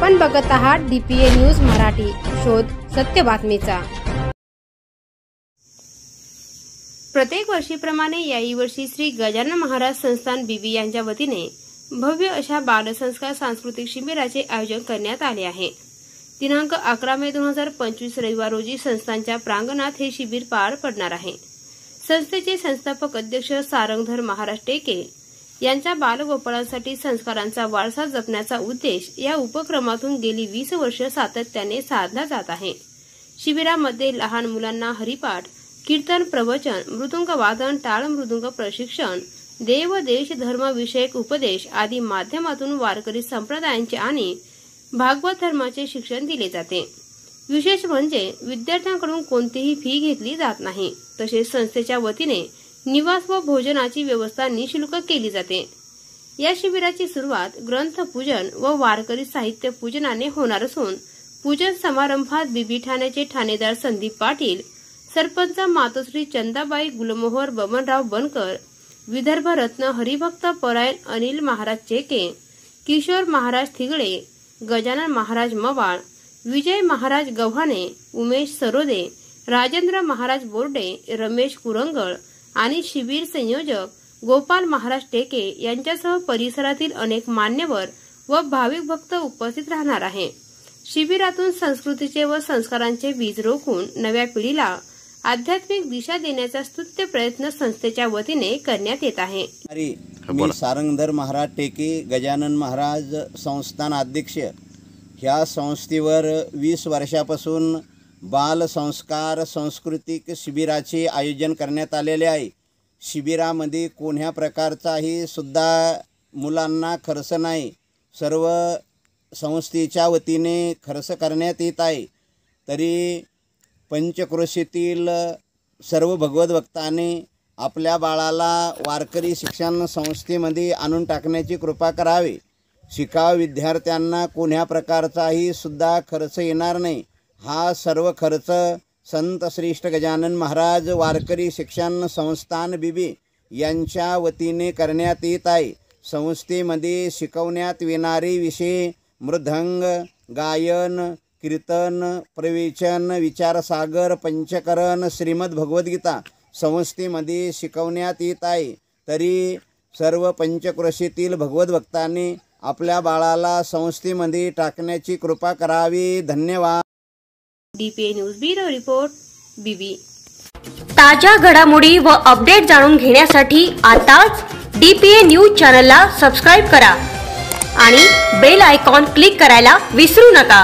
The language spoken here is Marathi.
आपण बघत आहात DPA न्यूज मराठी, शोध सत्य बातमीचा। प्रत्येक वर्षीप्रमाणे याही वर्षी श्री गजानन महाराज संस्थान बीबी यांच्या वतीने भव्य अशा बालसंस्कार सांस्कृतिक शिबिराचे आयोजन करण्यात आले आहे। दिनांक 11 मे 2025 रविवार रोजी संस्थानच्या प्रांगणात हे शिबिर पार पडणार आहे। संस्थेचे संस्थापक अध्यक्ष सारंगधर महाराज टेके यांच्या बालगोपाळांसाठी संस्कारांचा वारसा जपण्याचा उद्देश या उपक्रमातून गेली 20 वर्ष सातत्याने साधला जात आहे। शिबिरामध्ये लहान मुलांना हरिपाठ, कीर्तन, प्रवचन, मृदुंग वादन, टाळ मृदुंग प्रशिक्षण, देव देश धर्म विषयक उपदेश आदी माध्यमातून वारकरी संप्रदायांचे आणि भागवत धर्माचे शिक्षण दिले जाते। विशेष म्हणजे विद्यार्थ्यांकडून कोणतीही फी घेतली जात नाही। तसेच संस्थेच्या वतीने निवास व भोजनाची व्यवस्था निःशुल्क केली जाते। या शिबिराची सुरुवात ग्रंथपूजन व वारकरी साहित्य पूजनाने होणार असून पूजन समारंभात बीबी ठाण्याचे ठाणेदार संदीप पाटील, सरपंच मातोश्री चंदाबाई गुलमोहर बबनराव बनकर, विदर्भ रत्न हरिभक्त परायण अनिल महाराज चेके, किशोर महाराज थिगळे, गजानन महाराज मवाळ, विजय महाराज गव्हाणे, उमेश सरोदे, राजेंद्र महाराज बोर्डे, रमेश कुरंगळ आणि शिबिर संयोजक गोपाल महाराज टेके यांच्यासह परिसरातील अनेक मान्यवर व भाविक भक्त उपस्थित राहणार आहे। शिबिरातून संस्कृतीचे व संस्कारांचे बीज रोखून नव्या पिढीला आध्यात्मिक दिशा देण्याचा स्तुत्य प्रयत्न संस्थेच्या वतीने करण्यात येत आहे। मी सारंगधर महाराज टेके, गजानन महाराज संस्थान अध्यक्ष। ह्या संस्थेवर 20 वर्षापासून बाल संस्कार सांस्कृतिक शिबिराचे आयोजन करण्यात आलेले आहे। शिबिरामध्ये कोणत्या प्रकारचाही सुद्धा मुलांना खर्च नाही, सर्व संस्थेच्या वतीने खर्च करण्यात येत आहे। तरी पंचक्रोशीतील सर्व भगवत भक्तांनी आपल्या बाळाला वारकरी शिक्षण संस्थेमध्ये आणून टाकण्याची कृपा करावी। शिकाऊ विद्यार्थ्यांना कोणत्या प्रकारचाही सुद्धा खर्च येणार नाही। हा सर्व खर्च संत श्रेष्ठ गजानन महाराज वारकरी शिक्षण संस्थान बीबी यांच्या वतीने करण्यात येत आहे। संस्थेमध्ये शिकवण्यात येणारे विषय मृदंग, गायन, कीर्तन, प्रवचन, विचारसागर, पंचकरण, श्रीमद भगवद्गीता संस्थेमध्ये शिकवण्यात येत आहे। तरी सर्व पंचक्रोशीतील भगवत भक्तांनी आपल्या बाळाला संस्थेमध्ये टाकण्याची कृपा करावी। धन्यवाद। DPA न्यूज ब्युरो रिपोर्ट, बीबी। ताज्या घडामोडी व अपडेट जाणून घेण्यासाठी आताच DPA न्यूज चॅनलला सबस्क्राइब करा आणि बेल आयकॉन क्लिक करायला विसरू नका।